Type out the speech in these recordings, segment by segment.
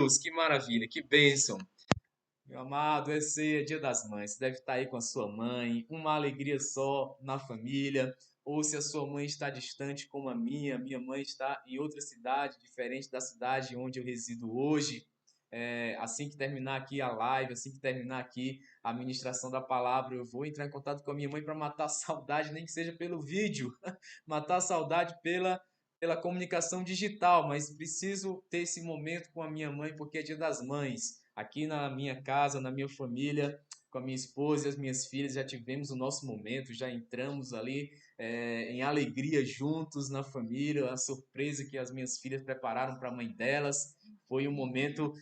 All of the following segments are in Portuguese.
Deus, que maravilha, que bênção. Meu amado, é ceia, Dia das Mães. Você deve estar aí com a sua mãe, uma alegria só na família. Ou se a sua mãe está distante como a minha mãe está em outra cidade, diferente da cidade onde eu resido hoje. Assim que terminar aqui a live, assim que terminar aqui a ministração da palavra, eu vou entrar em contato com a minha mãe para matar a saudade, nem que seja pelo vídeo, matar a saudade pela comunicação digital, mas preciso ter esse momento com a minha mãe porque é Dia das Mães. Aqui na minha casa, na minha família, com a minha esposa e as minhas filhas, já tivemos o nosso momento, já entramos ali em alegria juntos na família, a surpresa que as minhas filhas prepararam para a mãe delas. Foi um momento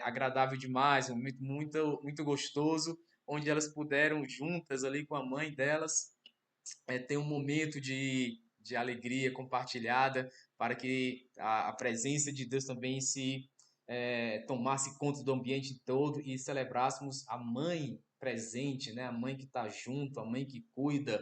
agradável demais, um momento muito gostoso, onde elas puderam juntas ali com a mãe delas ter um momento de alegria compartilhada para que a presença de Deus também se tomasse conta do ambiente todo e celebrássemos a mãe presente, né? A mãe que está junto, a mãe que cuida.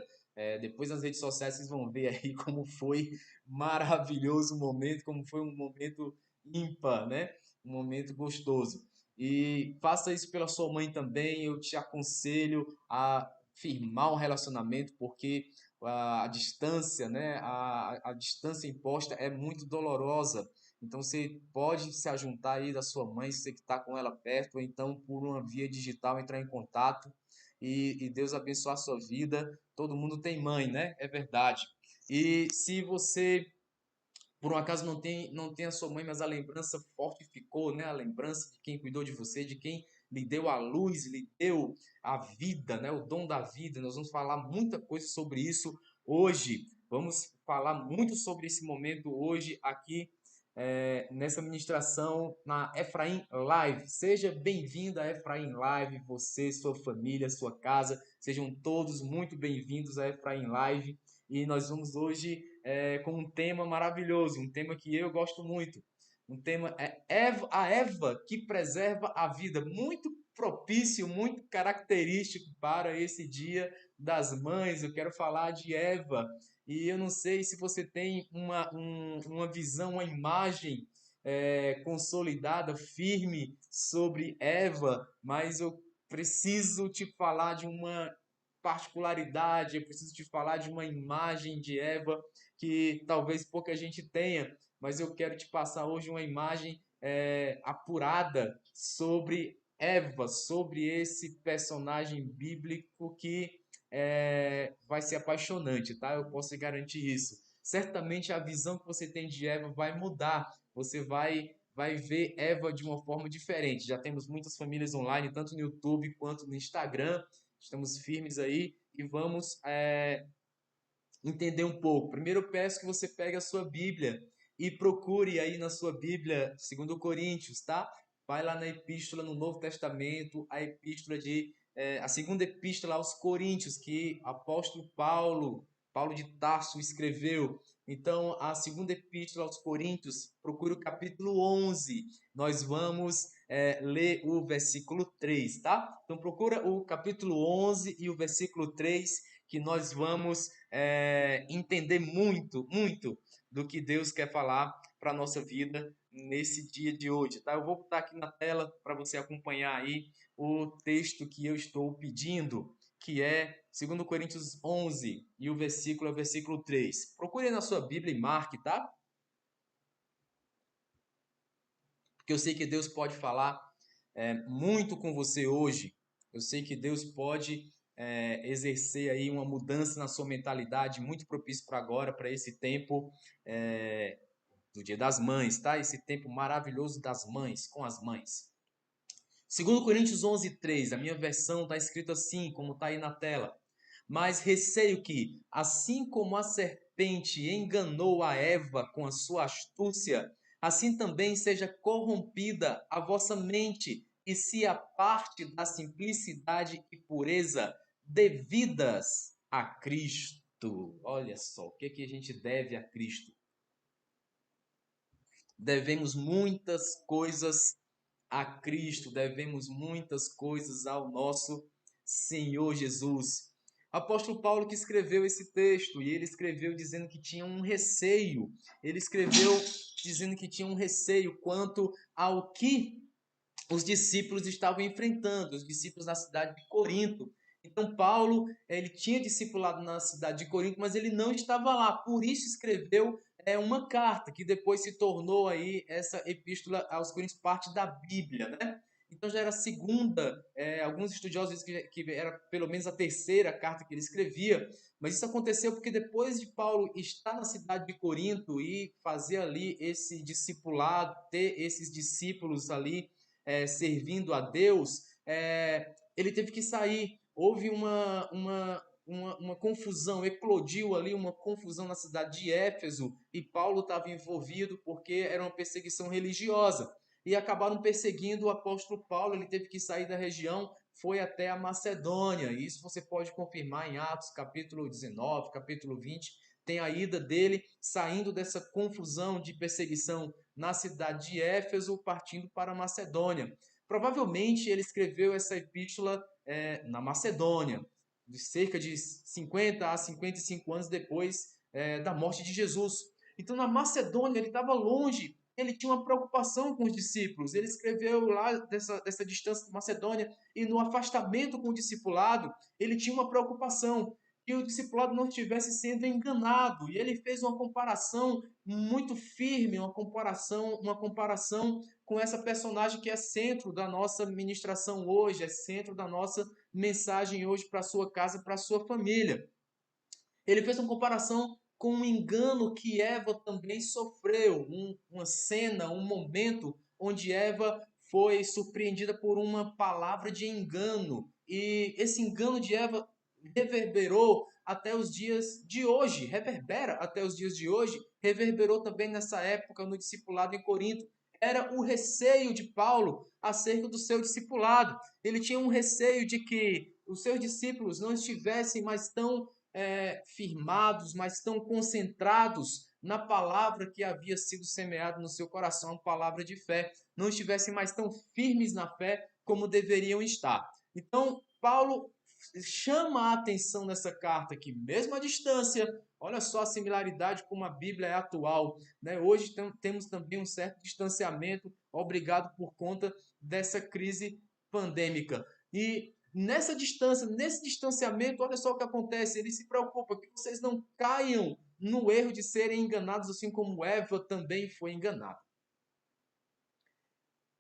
Depois nas redes sociais vocês vão ver aí como foi maravilhoso o momento, como foi um momento ímpar, né? Um momento gostoso. E faça isso pela sua mãe também. Eu te aconselho a firmar um relacionamento, porque a distância, né? A distância imposta é muito dolorosa. Então você pode se ajuntar aí da sua mãe, se você que está com ela perto, ou então por uma via digital entrar em contato e Deus abençoar a sua vida. Todo mundo tem mãe, né? É verdade. E se você por um acaso não tem a sua mãe, mas a lembrança forte ficou, né? A lembrança de quem cuidou de você, de quem lhe deu a luz, lhe deu a vida, né? O dom da vida. Nós vamos falar muita coisa sobre isso hoje. Vamos falar muito sobre esse momento hoje aqui nessa ministração na Efraim Live. Seja bem-vindo a Efraim Live, você, sua família, sua casa. Sejam todos muito bem-vindos a Efraim Live. E nós vamos hoje com um tema maravilhoso, um tema que eu gosto muito. Um tema a Eva que preserva a vida, muito propício, muito característico para esse Dia das Mães. Eu quero falar de Eva e eu não sei se você tem uma visão, uma imagem consolidada, firme sobre Eva, mas eu preciso te falar de uma particularidade, eu preciso te falar de uma imagem de Eva que talvez pouca gente tenha, mas eu quero te passar hoje uma imagem apurada sobre Eva, sobre esse personagem bíblico que vai ser apaixonante, tá? Eu posso garantir isso. Certamente a visão que você tem de Eva vai mudar. Você vai ver Eva de uma forma diferente. Já temos muitas famílias online, tanto no YouTube quanto no Instagram. Estamos firmes aí e vamos entender um pouco. Primeiro eu peço que você pegue a sua Bíblia e procure aí na sua Bíblia, segundo Coríntios, tá? Vai lá na epístola no Novo Testamento, a segunda epístola aos Coríntios que o apóstolo Paulo de Tarso escreveu. Então, a segunda epístola aos Coríntios, procure o capítulo 11. Nós vamos ler o versículo 3, tá? Então, procura o capítulo 11 e o versículo 3, que nós vamos entender muito do que Deus quer falar para a nossa vida nesse dia de hoje, tá? Eu vou botar aqui na tela para você acompanhar aí o texto que eu estou pedindo, que é 2 Coríntios 11 e o versículo é o versículo 3. Procure na sua Bíblia e marque, tá? Porque eu sei que Deus pode falar muito com você hoje. Eu sei que Deus pode exercer aí uma mudança na sua mentalidade, muito propício para agora, para esse tempo é, do Dia das Mães, tá? Esse tempo maravilhoso das mães, com as mães. 2 Coríntios 11:3, a minha versão está escrito assim, como está aí na tela. Mas receio que, assim como a serpente enganou a Eva com a sua astúcia, assim também seja corrompida a vossa mente e se aparte da simplicidade e pureza devidas a Cristo. Olha só, o que que a gente deve a Cristo? Devemos muitas coisas a Cristo, devemos muitas coisas ao nosso Senhor Jesus. Apóstolo Paulo que escreveu esse texto, e ele escreveu dizendo que tinha um receio. Ele escreveu dizendo que tinha um receio quanto ao que os discípulos estavam enfrentando, os discípulos na cidade de Corinto. Então Paulo, ele tinha discipulado na cidade de Corinto, mas ele não estava lá. Por isso escreveu uma carta que depois se tornou aí essa epístola aos Coríntios parte da Bíblia, né? Então já era a segunda, alguns estudiosos dizem que era pelo menos a terceira carta que ele escrevia, mas isso aconteceu porque depois de Paulo estar na cidade de Corinto e fazer ali esse discipulado, ter esses discípulos ali servindo a Deus, ele teve que sair. Houve uma confusão, eclodiu ali uma confusão na cidade de Éfeso e Paulo estava envolvido porque era uma perseguição religiosa. E acabaram perseguindo o apóstolo Paulo, ele teve que sair da região, foi até a Macedônia. Isso você pode confirmar em Atos, capítulo 19, capítulo 20. Tem a ida dele saindo dessa confusão de perseguição na cidade de Éfeso, partindo para a Macedônia. Provavelmente ele escreveu essa epístola na Macedônia, de cerca de 50 a 55 anos depois da morte de Jesus. Então, na Macedônia, ele estava longe, ele tinha uma preocupação com os discípulos. Ele escreveu lá dessa distância de Macedônia, e no afastamento com o discipulado, ele tinha uma preocupação que o discipulado não estivesse sendo enganado. E ele fez uma comparação muito firme, uma comparação com essa personagem que é centro da nossa ministração hoje, é centro da nossa mensagem hoje para a sua casa, para a sua família. Ele fez uma comparação com um engano que Eva também sofreu, uma cena, um momento onde Eva foi surpreendida por uma palavra de engano. E esse engano de Eva reverberou até os dias de hoje, reverbera até os dias de hoje, reverberou também nessa época no discipulado em Corinto. Era o receio de Paulo acerca do seu discipulado. Ele tinha um receio de que os seus discípulos não estivessem mais tão firmados, mas tão concentrados na palavra que havia sido semeada no seu coração, a palavra de fé, não estivessem mais tão firmes na fé como deveriam estar. Então, Paulo chama a atenção nessa carta que, mesmo à distância, olha só a similaridade como a Bíblia é atual, né? Hoje temos também um certo distanciamento, obrigado por conta dessa crise pandêmica. E nessa distância, nesse distanciamento, olha só o que acontece. Ele se preocupa que vocês não caiam no erro de serem enganados, assim como Eva também foi enganada.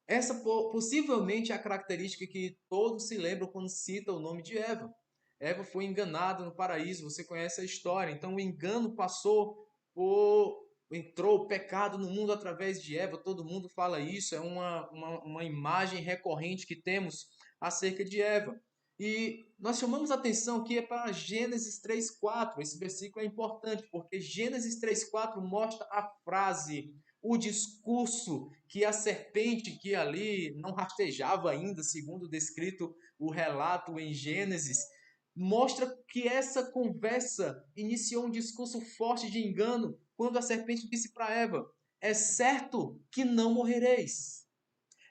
Essa possivelmente é a característica que todos se lembram quando cita o nome de Eva. Eva foi enganada no paraíso, você conhece a história. Então o engano entrou o pecado no mundo através de Eva, todo mundo fala isso, é uma imagem recorrente que temos acerca de Eva. E nós chamamos a atenção aqui para Gênesis 3:4. Esse versículo é importante, porque Gênesis 3:4 mostra a frase, o discurso que a serpente, que ali não rastejava ainda, segundo descrito o relato em Gênesis, mostra que essa conversa iniciou um discurso forte de engano quando a serpente disse para Eva: é certo que não morrereis.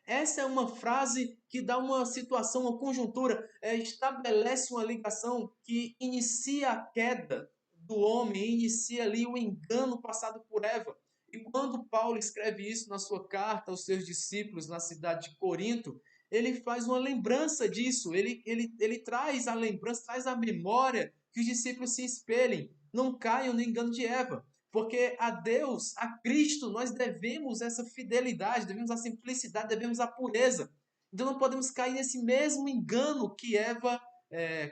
Essa é uma frase que dá uma situação, uma conjuntura, estabelece uma ligação que inicia a queda do homem, inicia ali o engano passado por Eva. E quando Paulo escreve isso na sua carta aos seus discípulos na cidade de Corinto, ele faz uma lembrança disso, ele traz a lembrança, traz a memória que os discípulos se espelhem, não caiam no engano de Eva. Porque a Deus, a Cristo, nós devemos essa fidelidade, devemos a simplicidade, devemos a pureza. Então não podemos cair nesse mesmo engano que Eva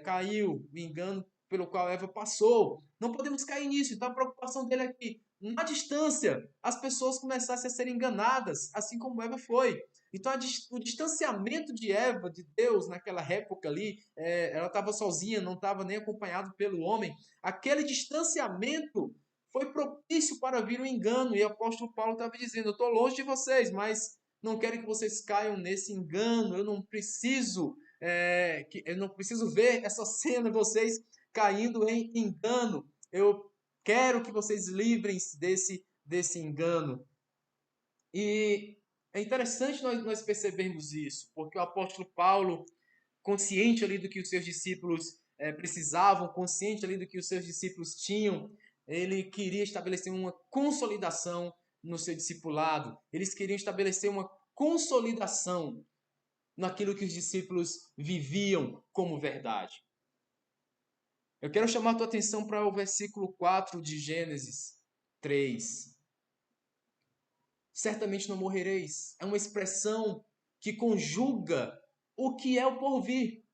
caiu, o engano pelo qual Eva passou. Não podemos cair nisso. Então a preocupação dele é que, na distância, as pessoas começassem a ser enganadas, assim como Eva foi. Então o distanciamento de Eva, de Deus, naquela época ali, ela estava sozinha, não estava nem acompanhada pelo homem. Aquele distanciamento foi propício para vir o engano. E o apóstolo Paulo estava dizendo: eu estou longe de vocês, mas não quero que vocês caiam nesse engano. Eu não preciso ver essa cena, vocês caindo em engano. Eu quero que vocês livrem-se desse engano. E é interessante nós percebermos isso, porque o apóstolo Paulo, consciente ali do que os seus discípulos precisavam, consciente ali do que os seus discípulos tinham, ele queria estabelecer uma consolidação no seu discipulado. Eles queriam estabelecer uma consolidação naquilo que os discípulos viviam como verdade. Eu quero chamar a tua atenção para o versículo 4 de Gênesis 3. Certamente não morrereis. É uma expressão que conjuga o que é o porvir.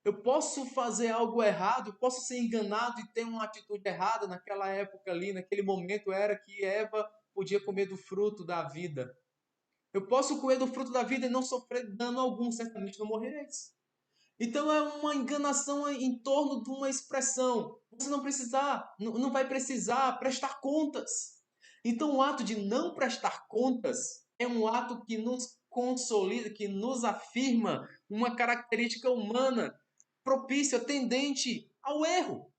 Eu posso fazer algo errado, posso ser enganado e ter uma atitude errada. Naquela época ali, naquele momento, era que Eva podia comer do fruto da vida. Eu posso comer do fruto da vida e não sofrer dano algum, certamente não morrereis. Então é uma enganação em torno de uma expressão. Você não vai precisar prestar contas. Então o ato de não prestar contas é um ato que nos consolida, que nos afirma uma característica humana propícia, tendente ao erro.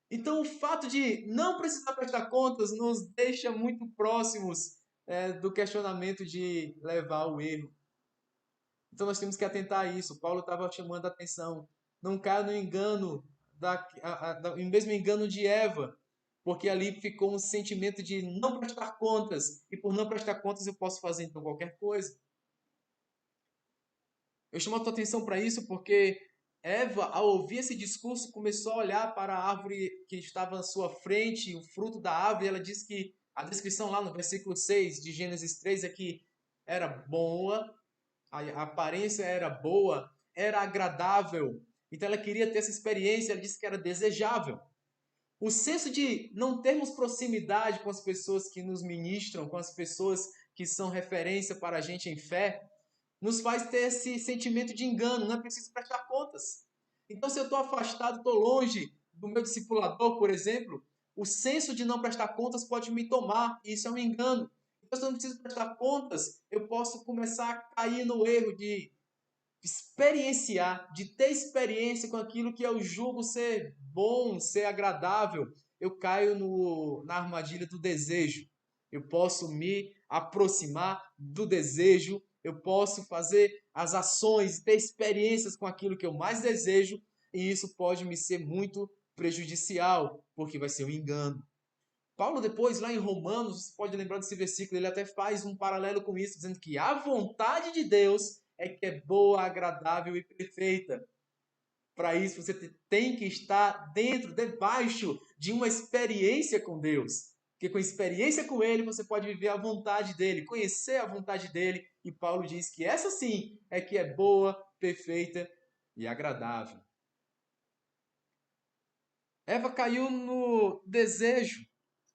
Então o fato de não precisar prestar contas nos deixa muito próximos do questionamento de levar ao erro. Então nós temos que atentar a isso. Paulo estava chamando a atenção. Não caia no engano, mesmo engano de Eva, porque ali ficou um sentimento de não prestar contas. E por não prestar contas eu posso fazer então qualquer coisa. Eu chamo a tua atenção para isso porque Eva, ao ouvir esse discurso, começou a olhar para a árvore que estava à sua frente, o fruto da árvore. Ela diz que a descrição lá no versículo 6 de Gênesis 3 é que era boa, a aparência era boa, era agradável. Então ela queria ter essa experiência, ela disse que era desejável. O senso de não termos proximidade com as pessoas que nos ministram, com as pessoas que são referência para a gente em fé, nos faz ter esse sentimento de engano, não é preciso prestar contas. Então, se eu estou afastado, estou longe do meu discipulador, por exemplo, o senso de não prestar contas pode me tomar, e isso é um engano. Então, se eu não preciso prestar contas, eu posso começar a cair no erro de experienciar, de ter experiência com aquilo que eu julgo ser bom, ser agradável. Eu caio na armadilha do desejo. Eu posso me aproximar do desejo, eu posso fazer as ações, ter experiências com aquilo que eu mais desejo, e isso pode me ser muito prejudicial, porque vai ser um engano. Paulo depois, lá em Romanos, você pode lembrar desse versículo, ele até faz um paralelo com isso, dizendo que a vontade de Deus é que é boa, agradável e perfeita. Para isso, você tem que estar dentro, debaixo de uma experiência com Deus. Porque com experiência com Ele, você pode viver a vontade dEle, conhecer a vontade dEle. E Paulo diz que essa sim é que é boa, perfeita e agradável. Eva caiu no desejo.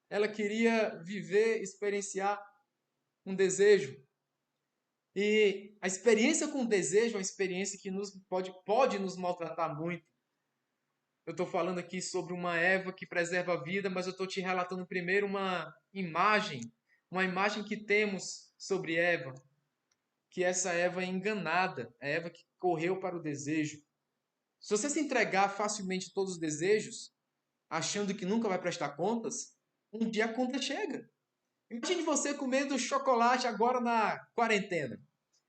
Ela queria viver, experienciar um desejo. E a experiência com o desejo é uma experiência que pode nos maltratar muito. Eu estou falando aqui sobre uma Eva que preserva a vida, mas eu estou te relatando primeiro uma imagem que temos sobre Eva, que essa Eva é enganada, a Eva que correu para o desejo. Se você se entregar facilmente a todos os desejos, achando que nunca vai prestar contas, um dia a conta chega. Imagine você comendo chocolate agora na quarentena.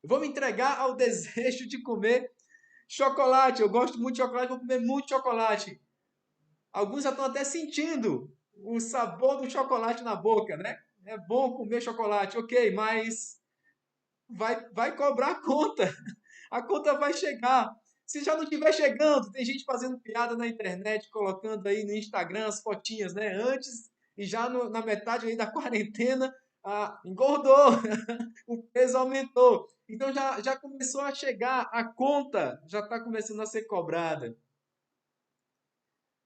Eu vou me entregar ao desejo de comer chocolate. Eu gosto muito de chocolate, vou comer muito chocolate. Alguns já estão até sentindo o sabor do chocolate na boca, né? É bom comer chocolate, ok, mas vai cobrar a conta. A conta vai chegar. Se já não estiver chegando, tem gente fazendo piada na internet, colocando aí no Instagram as fotinhas, né? Antes e já na metade aí da quarentena, engordou, o peso aumentou. Então já começou a chegar, a conta já está começando a ser cobrada.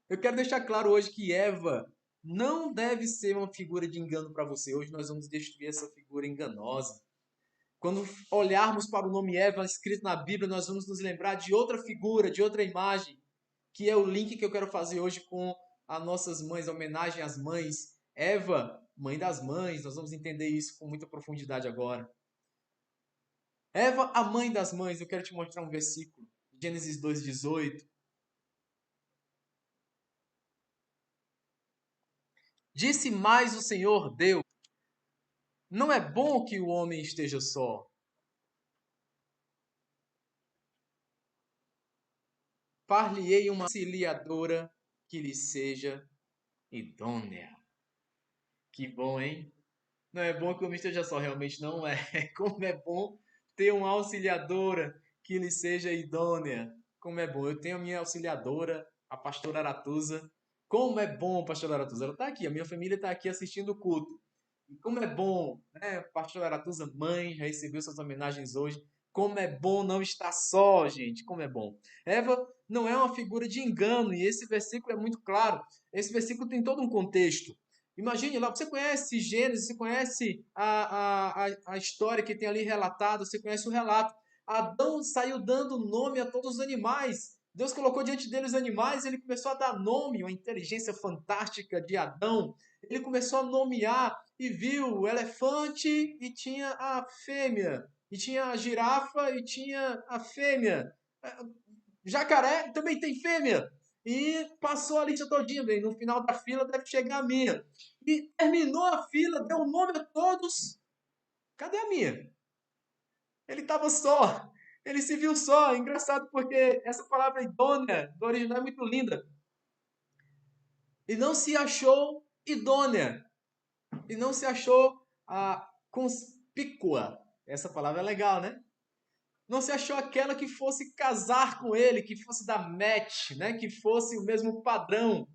Eu quero deixar claro hoje que Eva não deve ser uma figura de engano para você. Hoje nós vamos destruir essa figura enganosa. Quando olharmos para o nome Eva escrito na Bíblia, nós vamos nos lembrar de outra figura, de outra imagem, que é o link que eu quero fazer hoje com as nossas mães, a homenagem às mães. Eva, mãe das mães, nós vamos entender isso com muita profundidade agora. Eva, a mãe das mães, eu quero te mostrar um versículo, Gênesis 2:18. Disse mais o Senhor Deus: não é bom que o homem esteja só. 。 . 。 . 。 . . . . . . . . . . . . . . . . . . . . . . . 。 . . . 。 . 。 . 。 . . 。 . 。 . 。 . 。 . . 。 . . . . . 。 . 。 . far-lhe-ei uma auxiliadora que lhe seja idônea. Que bom, hein? Não é bom que o homem esteja só, realmente não é. Como é bom ter uma auxiliadora que lhe seja idônea. Como é bom. Eu tenho a minha auxiliadora, a pastora Aratuza. Como é bom, pastora Aratuza. Ela está aqui, a minha família está aqui assistindo o culto. E como é bom, né? Pastora Aratuza, mãe, já recebeu suas homenagens hoje. Como é bom não estar só, gente. Como é bom. Eva não é uma figura de engano, e esse versículo é muito claro. Esse versículo tem todo um contexto. Imagine lá, você conhece Gênesis, você conhece a história que tem ali relatada, você conhece o relato. Adão saiu dando nome a todos os animais. Deus colocou diante dele os animais, ele começou a dar nome, uma inteligência fantástica de Adão. Ele começou a nomear e viu o elefante e tinha a fêmea, e tinha a girafa e tinha a fêmea. Jacaré também tem fêmea. E passou a lista todinha, bem. No final da fila deve chegar a minha. E terminou a fila, deu o nome a todos. Cadê a minha? Ele estava só. Ele se viu só. Engraçado porque essa palavra idônea do original é muito linda. E não se achou idônea. E não se achou conspícua. Essa palavra é legal, né? Não se achou aquela que fosse casar com ele, que fosse dar match, né? Que fosse o mesmo padrão.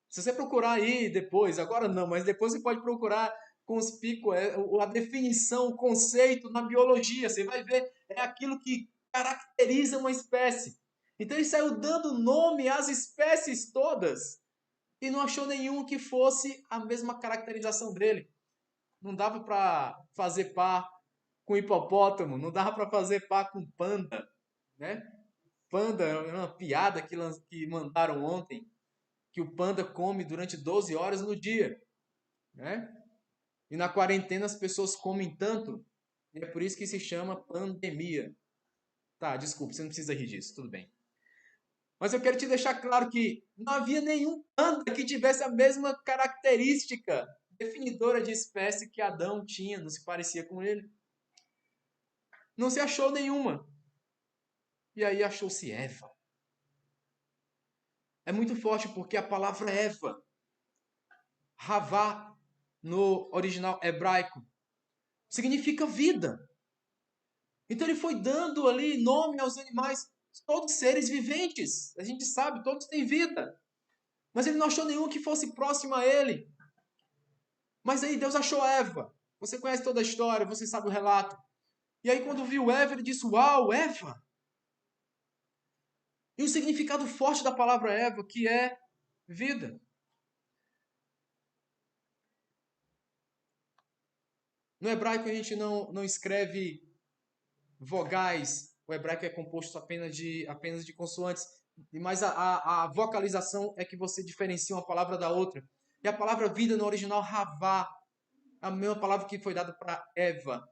Se você procurar aí depois, agora não, mas depois você pode procurar conspícua, a definição, o conceito na biologia. Você vai ver, é aquilo que caracteriza uma espécie. Então ele saiu dando nome às espécies todas e não achou nenhum que fosse a mesma caracterização dele. Não dava para fazer par com hipopótamo, não dava para fazer par com panda, né? Panda é uma piada que mandaram ontem, que o panda come durante 12 horas no dia, né? E na quarentena as pessoas comem tanto, e é por isso que se chama pandemia. Tá, desculpa, você não precisa rir disso, tudo bem. Mas eu quero te deixar claro que não havia nenhum panda que tivesse a mesma característica definidora de espécie que Adão tinha, não se parecia com ele. Não se achou nenhuma. E aí achou-se Eva. É muito forte porque a palavra Eva, Havá, no original hebraico, significa vida. Então ele foi dando ali nome aos animais, todos seres viventes. A gente sabe, todos têm vida. Mas ele não achou nenhum que fosse próximo a ele. Mas aí Deus achou Eva. Você conhece toda a história, você sabe o relato. E aí quando viu Eva, ele disse: "Uau, Eva!" E o significado forte da palavra Eva, que é vida. No hebraico a gente não escreve vogais. O hebraico é composto apenas de consoantes. Mas a vocalização é que você diferencia uma palavra da outra. E a palavra vida no original, Havá, a mesma palavra que foi dada para Eva.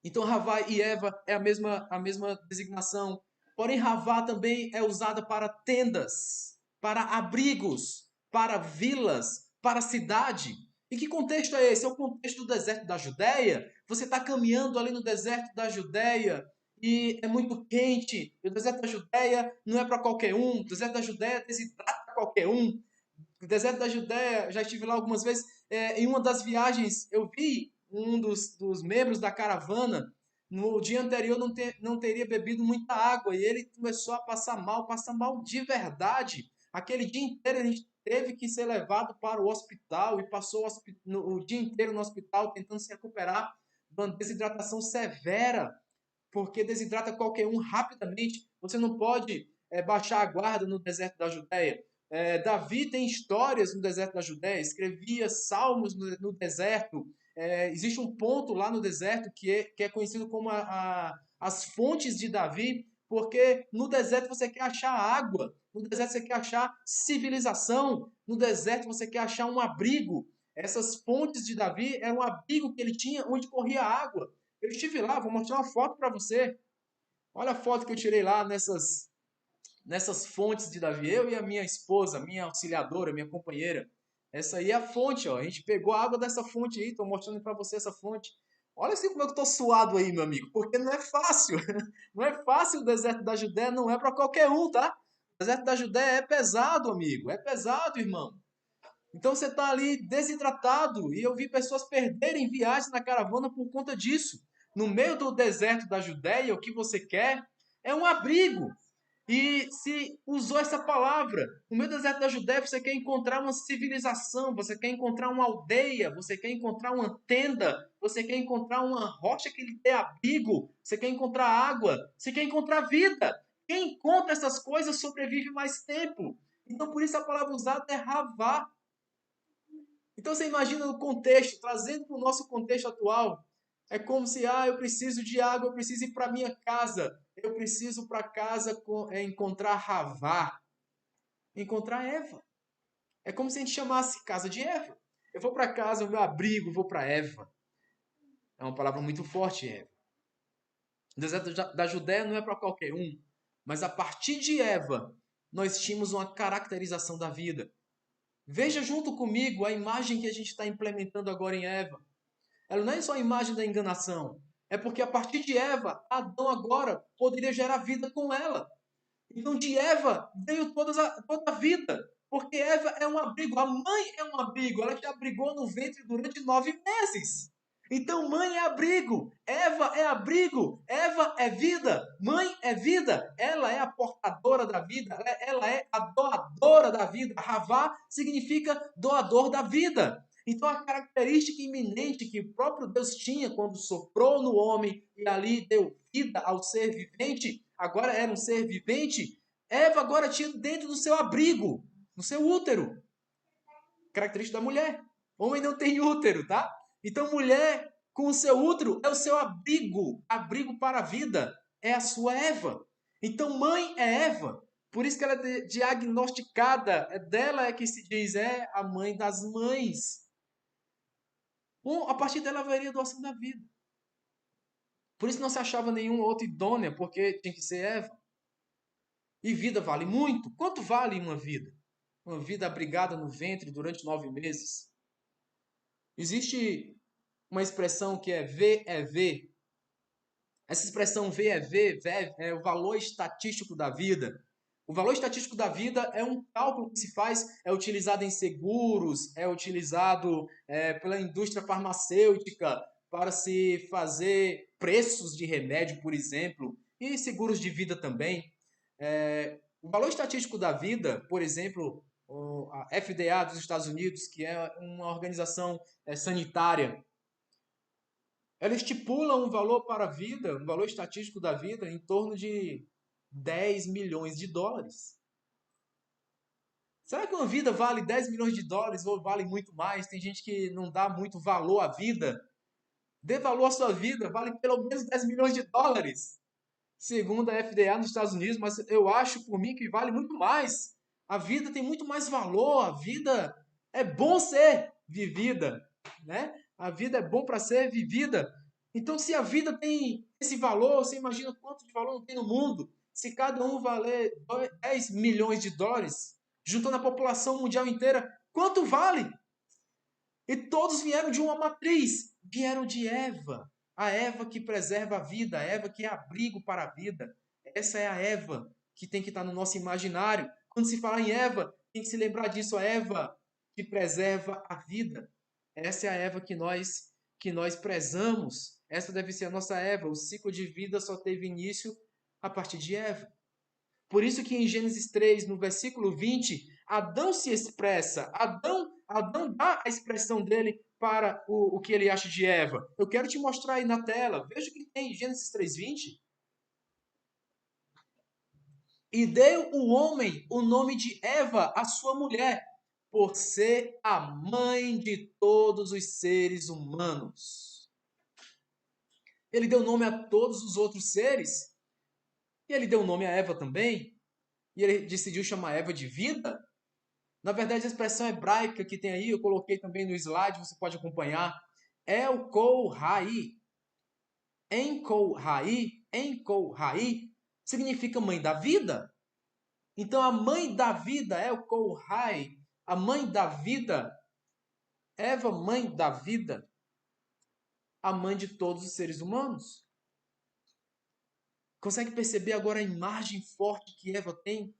Então, Havá e Eva é a mesma designação. Porém, Havá também é usada para tendas, para abrigos, para vilas, para cidade. E que contexto é esse? É o contexto do deserto da Judéia. Você está caminhando ali no deserto da Judéia e é muito quente. E o deserto da Judéia não é para qualquer um. O deserto da Judéia desidrata qualquer um. O deserto da Judéia, já estive lá algumas vezes. Em uma das viagens, eu vi um dos membros da caravana. No dia anterior não teria bebido muita água e ele começou a passar mal de verdade. Aquele dia inteiro a gente teve que ser levado para o hospital e passou o dia inteiro no hospital tentando se recuperar de uma desidratação severa, porque desidrata qualquer um rapidamente. Você não pode baixar a guarda no deserto da Judéia. Davi tem histórias no deserto da Judéia, escrevia salmos no deserto. Existe um ponto lá no deserto que é conhecido como as fontes de Davi, porque no deserto você quer achar água, no deserto você quer achar civilização, no deserto você quer achar um abrigo. Essas fontes de Davi eram um abrigo que ele tinha onde corria água. Eu estive lá, vou mostrar uma foto para você. Olha a foto que eu tirei lá nessas fontes de Davi. Eu e a minha esposa, minha auxiliadora, minha companheira. Essa aí é a fonte, ó. A gente pegou a água dessa fonte aí, estou mostrando para você essa fonte. Olha assim como eu estou suado aí, meu amigo, porque não é fácil. Não é fácil o deserto da Judéia, não é para qualquer um, tá? O deserto da Judéia é pesado, amigo. É pesado, irmão. Então você está ali desidratado. E eu vi pessoas perderem viagens na caravana por conta disso. No meio do deserto da Judéia, o que você quer é um abrigo. E se usou essa palavra, no meio do deserto da Judéia, você quer encontrar uma civilização, você quer encontrar uma aldeia, você quer encontrar uma tenda, você quer encontrar uma rocha que lhe dê abrigo, você quer encontrar água, você quer encontrar vida. Quem encontra essas coisas sobrevive mais tempo. Então, por isso a palavra usada é ravá. Então você imagina no contexto, trazendo para o nosso contexto atual, é como se, eu preciso de água, eu preciso ir para minha casa, eu preciso para casa encontrar Ravá, encontrar Eva. É como se a gente chamasse casa de Eva. Eu vou para casa, o meu abrigo, vou para Eva. É uma palavra muito forte, Eva. O deserto da Judéia não é para qualquer um, mas a partir de Eva, nós tínhamos uma caracterização da vida. Veja junto comigo a imagem que a gente está implementando agora em Eva. Ela não é só a imagem da enganação. É porque a partir de Eva, Adão agora poderia gerar vida com ela. Então de Eva veio toda a vida. Porque Eva é um abrigo. A mãe é um abrigo. Ela te abrigou no ventre durante 9 meses. Então mãe é abrigo. Eva é abrigo. Eva é vida. Mãe é vida. Ela é a portadora da vida. Ela é a doadora da vida. Ravá significa doador da vida. Então, a característica iminente que o próprio Deus tinha quando soprou no homem e ali deu vida ao ser vivente, agora era um ser vivente, Eva agora tinha dentro do seu abrigo, no seu útero. Característica da mulher. Homem não tem útero, tá? Então, mulher com o seu útero é o seu abrigo, abrigo para a vida, é a sua Eva. Então, mãe é Eva. Por isso que ela é diagnosticada, dela é que se diz, é a mãe das mães. A partir dela haveria doação da vida. Por isso não se achava nenhuma outra idônea, porque tinha que ser Eva. E vida vale muito. Quanto vale uma vida? Uma vida abrigada no ventre durante 9 meses. Existe uma expressão que é V é V. Essa expressão V é V, é o valor estatístico da vida. O valor estatístico da vida é um cálculo que se faz, é utilizado em seguros, é utilizado pela indústria farmacêutica para se fazer preços de remédio, por exemplo, e seguros de vida também. O valor estatístico da vida, por exemplo, a FDA dos Estados Unidos, que é uma organização sanitária, ela estipula um valor para a vida, um valor estatístico da vida, em torno de 10 milhões de dólares. Será que uma vida vale 10 milhões de dólares ou vale muito mais? Tem gente que não dá muito valor à vida. Dê valor à sua vida, vale pelo menos 10 milhões de dólares, segundo a FDA nos Estados Unidos, mas eu acho por mim que vale muito mais. A vida tem muito mais valor, a vida é bom ser vivida, né? A vida é bom para ser vivida. Então, se a vida tem esse valor, você imagina quanto de valor não tem no mundo? Se cada um valer 10 milhões de dólares, juntando a população mundial inteira, quanto vale? E todos vieram de uma matriz, vieram de Eva. A Eva que preserva a vida, a Eva que é abrigo para a vida. Essa é a Eva que tem que estar no nosso imaginário. Quando se fala em Eva, tem que se lembrar disso, a Eva que preserva a vida. Essa é a Eva que nós prezamos. Essa deve ser a nossa Eva. O ciclo de vida só teve início a partir de Eva. Por isso que em Gênesis 3, no versículo 20, Adão se expressa. Adão dá a expressão dele para o que ele acha de Eva. Eu quero te mostrar aí na tela. Veja o que tem em Gênesis 3:20. E deu o homem o nome de Eva, a sua mulher, por ser a mãe de todos os seres humanos. Ele deu nome a todos os outros seres. E ele deu nome a Eva também. E ele decidiu chamar Eva de vida. Na verdade, a expressão hebraica que tem aí, eu coloquei também no slide, você pode acompanhar. El Kol Rai. Enkou Rai. Enkou Rai significa mãe da vida. Então, a mãe da vida, El Kol Rai, a mãe da vida, Eva, mãe da vida. a mãe de todos os seres humanos. Consegue perceber agora a imagem forte que Eva tem?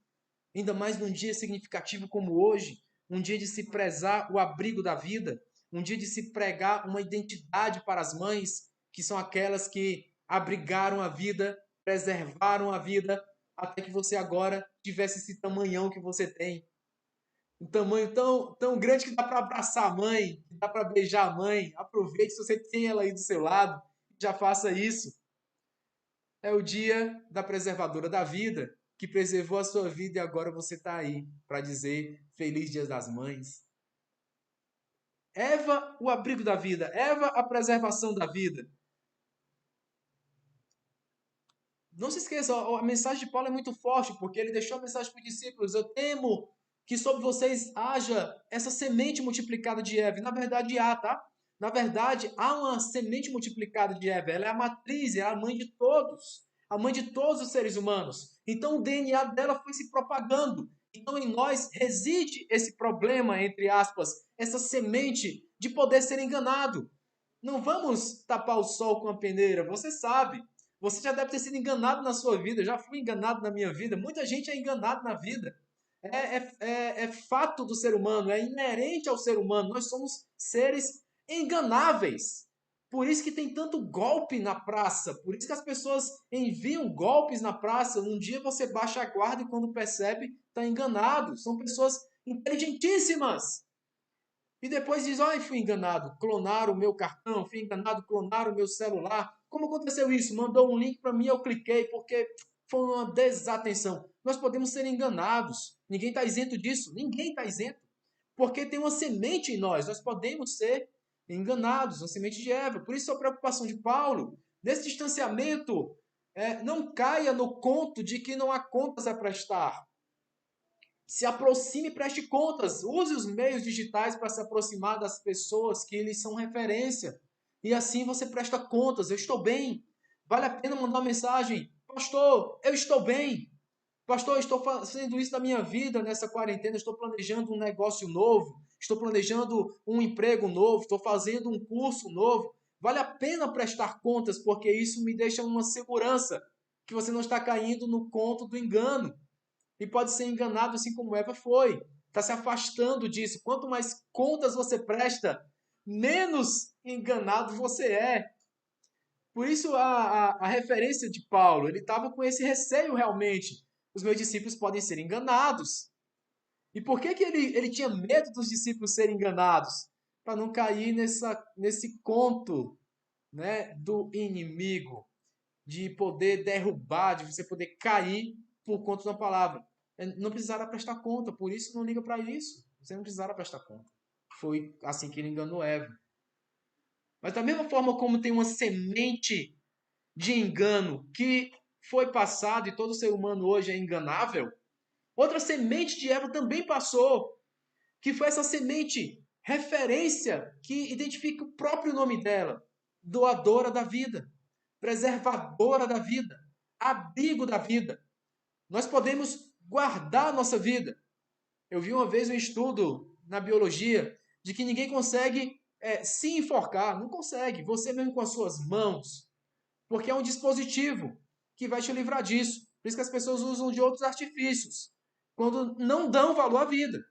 Ainda mais num dia significativo como hoje, um dia de se prezar o abrigo da vida, um dia de se pregar uma identidade para as mães, que são aquelas que abrigaram a vida, preservaram a vida, até que você agora tivesse esse tamanhão que você tem. Um tamanho tão grande que dá para abraçar a mãe, que dá para beijar a mãe. Aproveite se você tem ela aí do seu lado, já faça isso. É o dia da preservadora da vida, que preservou a sua vida e agora você está aí para dizer Feliz Dia das Mães. Eva, o abrigo da vida. Eva, a preservação da vida. Não se esqueça, a mensagem de Paulo é muito forte, porque ele deixou a mensagem para os discípulos. Eu temo que sobre vocês haja essa semente multiplicada de Eva. E na verdade há, tá? Na verdade, há uma semente multiplicada de Eva. Ela é a matriz, é a mãe de todos. A mãe de todos os seres humanos. Então o DNA dela foi se propagando. Então em nós reside esse problema, entre aspas, essa semente de poder ser enganado. Não vamos tapar o sol com a peneira, você sabe. Você já deve ter sido enganado na sua vida, eu já fui enganado na minha vida. Muita gente é enganado na vida. É fato do ser humano, é inerente ao ser humano. Nós somos seres enganáveis. Por isso que tem tanto golpe na praça. Por isso que as pessoas enviam golpes na praça. Um dia você baixa a guarda e quando percebe, está enganado. São pessoas inteligentíssimas. E depois diz, ai, fui enganado, clonaram o meu cartão, fui enganado, clonaram o meu celular. Como aconteceu isso? Mandou um link para mim, eu cliquei porque foi uma desatenção. Nós podemos ser enganados. Ninguém está isento disso. Ninguém está isento. Porque tem uma semente em nós. Nós podemos ser enganados, uma semente de Eva. Por isso a preocupação de Paulo, nesse distanciamento, não caia no conto de que não há contas a prestar. Se aproxime e preste contas. Use os meios digitais para se aproximar das pessoas que lhes são referência. E assim você presta contas. Eu estou bem. Vale a pena mandar uma mensagem. Pastor, eu estou bem. Pastor, eu estou fazendo isso na minha vida nessa quarentena. Estou planejando um negócio novo. Estou planejando um emprego novo. Estou fazendo um curso novo. Vale a pena prestar contas, porque isso me deixa uma segurança que você não está caindo no conto do engano e pode ser enganado assim como Eva foi. Está se afastando disso. Quanto mais contas você presta, menos enganado você é. Por isso a referência de Paulo, ele estava com esse receio realmente. Os meus discípulos podem ser enganados. E por que ele tinha medo dos discípulos serem enganados? Para não cair nesse conto, né, do inimigo, de poder derrubar, de você poder cair por conta da palavra. Não precisará prestar conta, por isso não liga para isso. Você não precisará prestar conta. Foi assim que ele enganou Eva. Mas da mesma forma como tem uma semente de engano que foi passada e todo ser humano hoje é enganável, outra semente de Eva também passou, que foi essa semente referência que identifica o próprio nome dela, doadora da vida, preservadora da vida, abrigo da vida. Nós podemos guardar a nossa vida. Eu vi uma vez um estudo na biologia de que ninguém consegue se enforcar, não consegue, você mesmo com as suas mãos, porque é um dispositivo que vai te livrar disso. Por isso que as pessoas usam de outros artifícios, quando não dão valor à vida.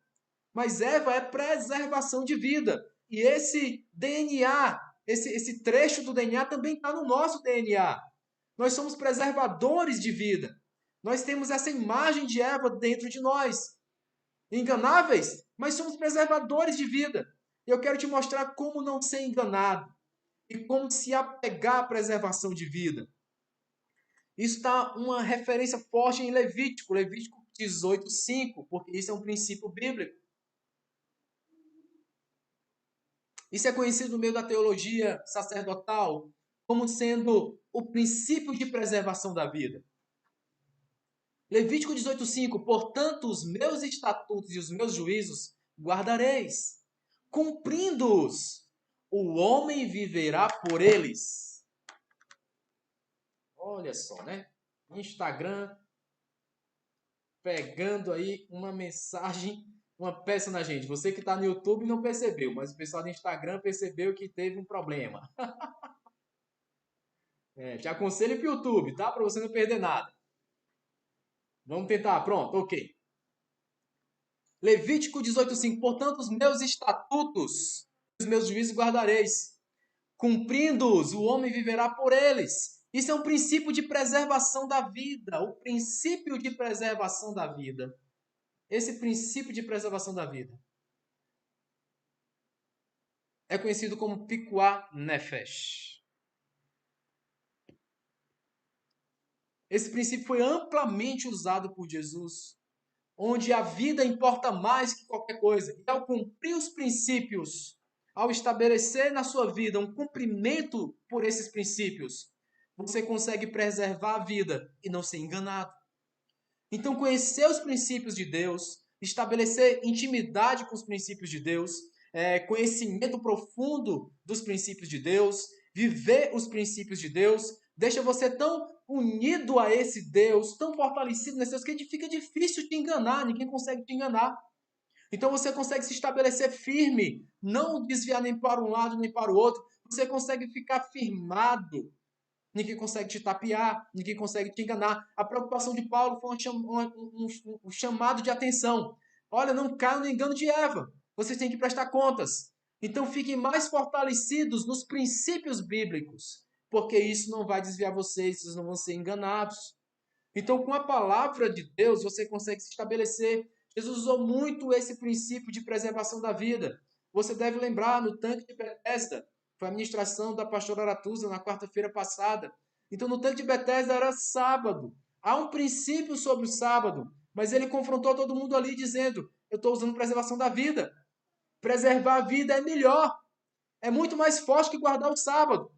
Mas Eva é preservação de vida. E esse DNA, esse trecho do DNA também está no nosso DNA. Nós somos preservadores de vida. Nós temos essa imagem de Eva dentro de nós. Enganáveis, mas somos preservadores de vida. E eu quero te mostrar como não ser enganado e como se apegar à preservação de vida. Isso está uma referência forte em Levítico 18:5, porque isso é um princípio bíblico. Isso é conhecido no meio da teologia sacerdotal como sendo o princípio de preservação da vida. Levítico 18:5, portanto, os meus estatutos e os meus juízos guardareis, cumprindo-os, o homem viverá por eles. Olha só, né? Instagram pegando aí uma mensagem, uma peça na gente. Você que está no YouTube não percebeu, mas o pessoal do Instagram percebeu que teve um problema. Te aconselho para o YouTube, tá? Para você não perder nada. Vamos tentar, pronto, ok. Levítico 18:5. Portanto, os meus estatutos, os meus juízos guardareis. Cumprindo-os, o homem viverá por eles. Isso é um princípio de preservação da vida. O princípio de preservação da vida. Esse princípio de preservação da vida é conhecido como Pikuá Nefesh. Esse princípio foi amplamente usado por Jesus, onde a vida importa mais que qualquer coisa. E ao cumprir os princípios, ao estabelecer na sua vida um cumprimento por esses princípios, você consegue preservar a vida e não ser enganado. Então, conhecer os princípios de Deus, estabelecer intimidade com os princípios de Deus, conhecimento profundo dos princípios de Deus, viver os princípios de Deus, deixa você tão unido a esse Deus, tão fortalecido nesse Deus, que fica difícil te enganar, ninguém consegue te enganar. Então você consegue se estabelecer firme, não desviar nem para um lado nem para o outro, você consegue ficar firmado. Ninguém consegue te tapear, ninguém consegue te enganar. A preocupação de Paulo foi um chamado de atenção. Olha, não caiam no engano de Eva. Vocês têm que prestar contas. Então fiquem mais fortalecidos nos princípios bíblicos, porque isso não vai desviar vocês, vocês não vão ser enganados. Então, com a palavra de Deus, você consegue se estabelecer. Jesus usou muito esse princípio de preservação da vida. Você deve lembrar, no tanque de Betesda, foi a ministração da pastora Aratusa na quarta-feira passada. Então, no tanque de Betesda era sábado. Há um princípio sobre o sábado, mas ele confrontou todo mundo ali dizendo: eu estou usando preservação da vida. Preservar a vida é melhor. É muito mais forte que guardar o sábado.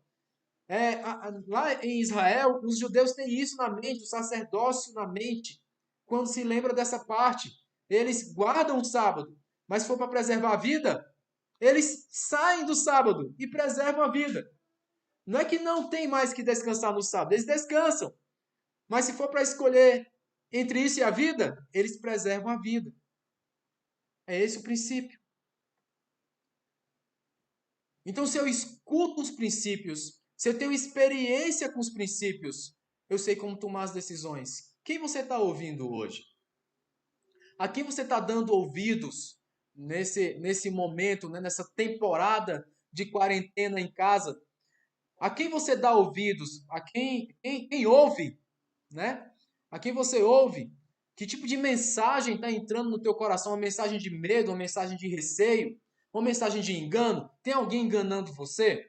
Lá em Israel, os judeus têm isso na mente, o sacerdócio na mente, quando se lembra dessa parte. Eles guardam o sábado, mas se for para preservar a vida, eles saem do sábado e preservam a vida. Não é que não tem mais que descansar no sábado, eles descansam. Mas se for para escolher entre isso e a vida, eles preservam a vida. É esse o princípio. Então, se eu escuto os princípios, se eu tenho experiência com os princípios, eu sei como tomar as decisões. Quem você está ouvindo hoje? A quem você está dando ouvidos nesse momento, né, nessa temporada de quarentena em casa? A quem você dá ouvidos? A quem ouve, né? A quem você ouve? Que tipo de mensagem está entrando no teu coração? Uma mensagem de medo, uma mensagem de receio, uma mensagem de engano? Tem alguém enganando você?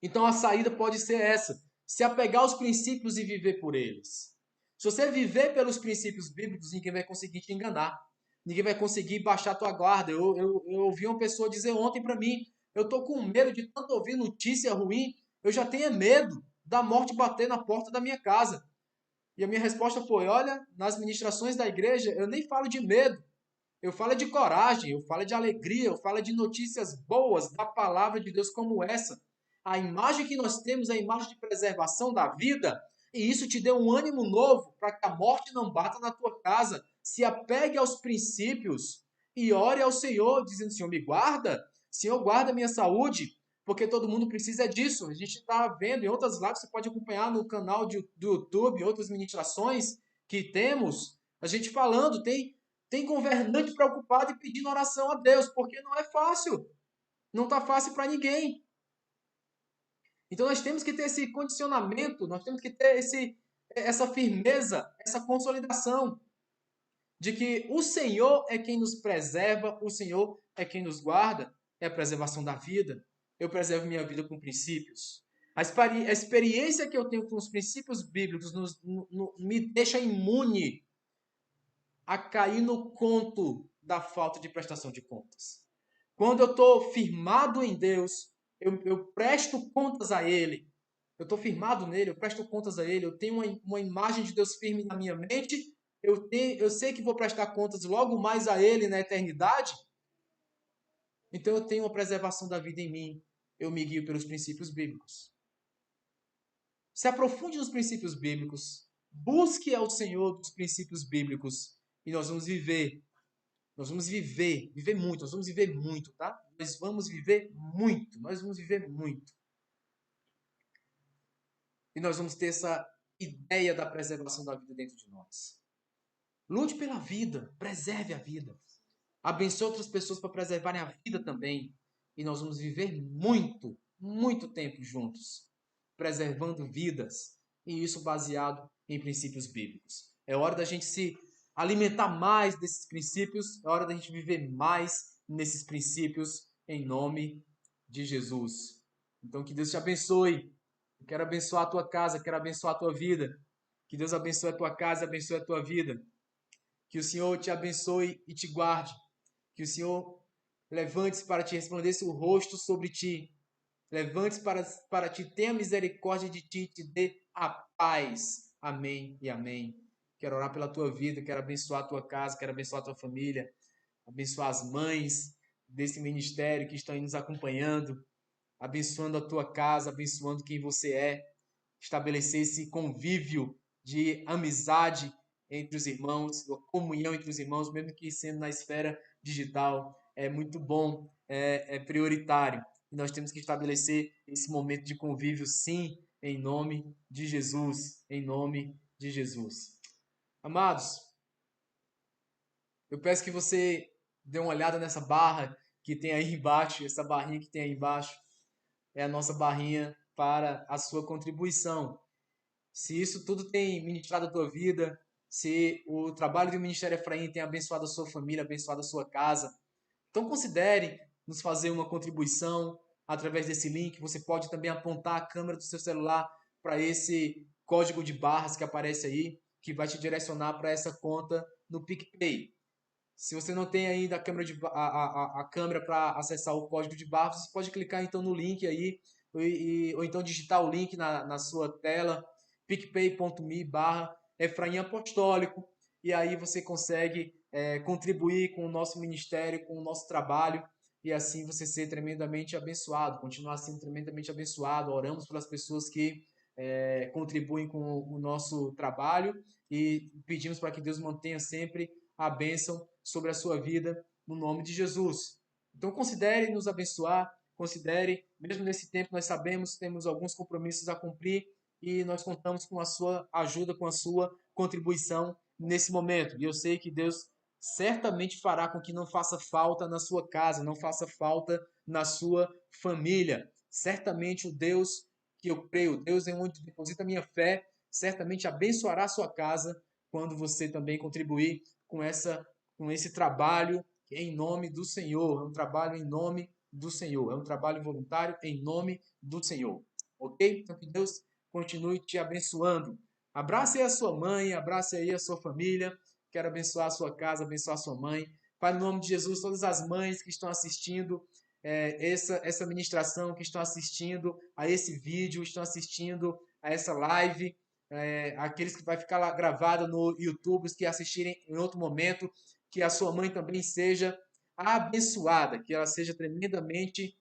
Então a saída pode ser essa: se apegar aos princípios e viver por eles. Se você viver pelos princípios bíblicos, ninguém vai conseguir te enganar. Ninguém vai conseguir baixar a tua guarda. Eu ouvi uma pessoa dizer ontem para mim: eu estou com medo de tanto ouvir notícia ruim, eu já tenho medo da morte bater na porta da minha casa. E a minha resposta foi: olha, nas ministrações da igreja eu nem falo de medo, eu falo de coragem, eu falo de alegria, eu falo de notícias boas da palavra de Deus como essa. A imagem que nós temos é a imagem de preservação da vida, e isso te deu um ânimo novo para que a morte não bata na tua casa. Se apegue aos princípios e ore ao Senhor, dizendo: Senhor, me guarda, Senhor, guarda a minha saúde, porque todo mundo precisa disso. A gente está vendo em outras lives, você pode acompanhar no canal do YouTube, outras ministrações que temos, a gente falando, tem governante preocupado e pedindo oração a Deus, porque não é fácil. Não está fácil para ninguém. Então nós temos que ter esse condicionamento, nós temos que ter essa firmeza, essa consolidação de que o Senhor é quem nos preserva, o Senhor é quem nos guarda, é a preservação da vida. Eu preservo minha vida com princípios. A experiência que eu tenho com os princípios bíblicos me deixa imune a cair no conto da falta de prestação de contas. Quando eu estou firmado em Deus, eu presto contas a Ele. Eu estou firmado nele, eu presto contas a Ele. Eu tenho uma imagem de Deus firme na minha mente. Eu sei que vou prestar contas logo mais a Ele na eternidade. Então eu tenho uma preservação da vida em mim. Eu me guio pelos princípios bíblicos. Se aprofunde nos princípios bíblicos. Busque ao Senhor dos princípios bíblicos. E nós vamos viver. Nós vamos viver muito, nós vamos viver muito, tá? Nós vamos viver muito, nós vamos viver muito. E nós vamos ter essa ideia da preservação da vida dentro de nós. Lute pela vida, preserve a vida. Abençoe outras pessoas para preservarem a vida também. E nós vamos viver muito, muito tempo juntos, preservando vidas. E isso baseado em princípios bíblicos. É hora da gente se alimentar mais desses princípios. É hora da gente viver mais nesses princípios em nome de Jesus. Então que Deus te abençoe. Eu quero abençoar a tua casa, quero abençoar a tua vida. Que Deus abençoe a tua casa e abençoe a tua vida. Que o Senhor te abençoe e te guarde. Que o Senhor levante-se para te resplandeça o rosto sobre ti. Levante-se para ti, tenha misericórdia de ti e te dê a paz. Amém e amém. Quero orar pela tua vida, quero abençoar a tua casa, quero abençoar a tua família, abençoar as mães desse ministério que estão aí nos acompanhando, abençoando a tua casa, abençoando quem você é, estabelecer esse convívio de amizade entre os irmãos, comunhão entre os irmãos, mesmo que sendo na esfera digital, é muito bom, é prioritário. E nós temos que estabelecer esse momento de convívio, sim, em nome de Jesus, em nome de Jesus. Amados, eu peço que você dê uma olhada nessa barra que tem aí embaixo, essa barrinha que tem aí embaixo, é a nossa barrinha para a sua contribuição. Se isso tudo tem ministrado a tua vida, se o trabalho do Ministério Efraim tem abençoado a sua família, abençoado a sua casa, então considere nos fazer uma contribuição através desse link. Você pode também apontar a câmera do seu celular para esse código de barras que aparece aí, que vai te direcionar para essa conta no PicPay. Se você não tem ainda a câmera para acessar o código de barras, você pode clicar então no link aí, ou então digitar o link na sua tela, picpay.me barra Efraim Apostólico, e aí você consegue contribuir com o nosso ministério, com o nosso trabalho, e assim você ser tremendamente abençoado, continuar sendo tremendamente abençoado. Oramos pelas pessoas que contribuem com o nosso trabalho e pedimos para que Deus mantenha sempre a bênção sobre a sua vida, no nome de Jesus. Então considere nos abençoar, considere, mesmo nesse tempo nós sabemos que temos alguns compromissos a cumprir e nós contamos com a sua ajuda, com a sua contribuição nesse momento. E eu sei que Deus certamente fará com que não faça falta na sua casa, não faça falta na sua família. Certamente o Deus que eu creio, Deus em onde deposita a minha fé, certamente abençoará a sua casa quando você também contribuir com esse trabalho em nome do Senhor. É um trabalho em nome do Senhor. É um trabalho voluntário em nome do Senhor. Ok? Então que Deus continue te abençoando. Abrace aí a sua mãe, abrace aí a sua família. Quero abençoar a sua casa, abençoar a sua mãe. Pai, no nome de Jesus, todas as mães que estão assistindo essa ministração, que estão assistindo a esse vídeo, estão assistindo a essa live, aqueles que vai ficar lá gravado no YouTube, os que assistirem em outro momento, que a sua mãe também seja abençoada, que ela seja tremendamente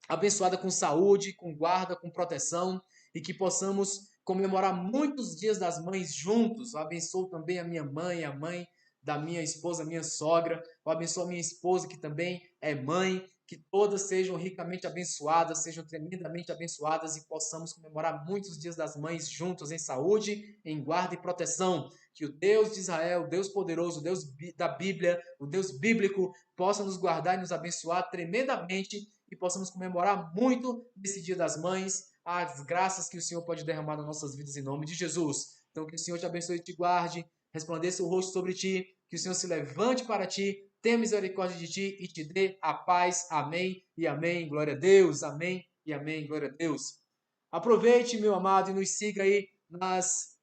abençoada com saúde, com guarda, com proteção e que possamos comemorar muitos dias das mães juntos. Eu abençoo também a minha mãe, a mãe da minha esposa, a minha sogra. Eu abençoo a minha esposa, que também é mãe. Que todas sejam ricamente abençoadas, sejam tremendamente abençoadas e possamos comemorar muitos dias das mães juntos em saúde, em guarda e proteção. Que o Deus de Israel, o Deus poderoso, o Deus da Bíblia, o Deus bíblico, possa nos guardar e nos abençoar tremendamente e possamos comemorar muito nesse Dia das Mães as graças que o Senhor pode derramar nas nossas vidas em nome de Jesus. Então que o Senhor te abençoe e te guarde, resplandeça o rosto sobre ti, que o Senhor se levante para ti, tenha misericórdia de ti e te dê a paz. Amém e amém. Glória a Deus. Amém e amém. Glória a Deus. Aproveite, meu amado, e nos siga aí nas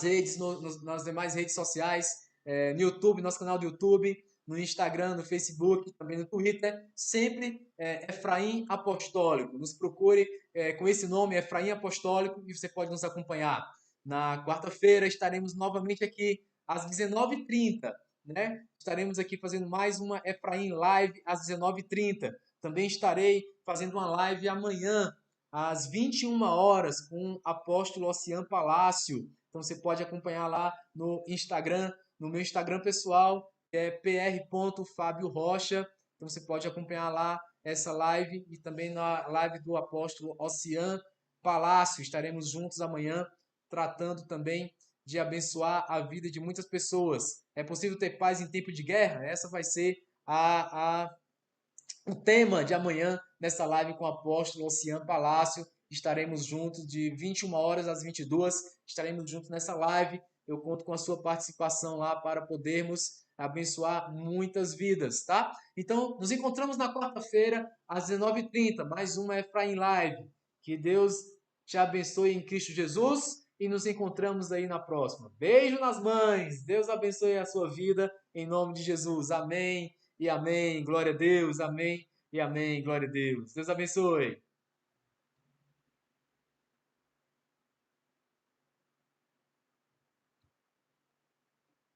redes, nas demais redes sociais, no YouTube, nosso canal do YouTube, no Instagram, no Facebook, também no Twitter, sempre Efraim Apostólico. Nos procure com esse nome, Efraim Apostólico, e você pode nos acompanhar. Na quarta-feira estaremos novamente aqui às 19h30, né? Estaremos aqui fazendo mais uma Efraim Live às 19h30. Também estarei fazendo uma live amanhã às 21 horas com o apóstolo Oceano Palácio. Então você pode acompanhar lá no Instagram, no meu Instagram pessoal, que é pr.fabiorocha. Então você pode acompanhar lá essa live e também na live do apóstolo Oceano Palácio. Estaremos juntos amanhã, tratando também de abençoar a vida de muitas pessoas. É possível ter paz em tempo de guerra? Essa vai ser o tema de amanhã nessa live com o apóstolo Oceano Palácio. Estaremos juntos de 21 horas às 22. Estaremos juntos nessa live. Eu conto com a sua participação lá para podermos abençoar muitas vidas, tá? Então, nos encontramos na quarta-feira às 19h30. Mais uma Efraim Live. Que Deus te abençoe em Cristo Jesus e nos encontramos aí na próxima. Beijo nas mães. Deus abençoe a sua vida em nome de Jesus. Amém e amém. Glória a Deus. Amém e amém. Glória a Deus. Deus abençoe.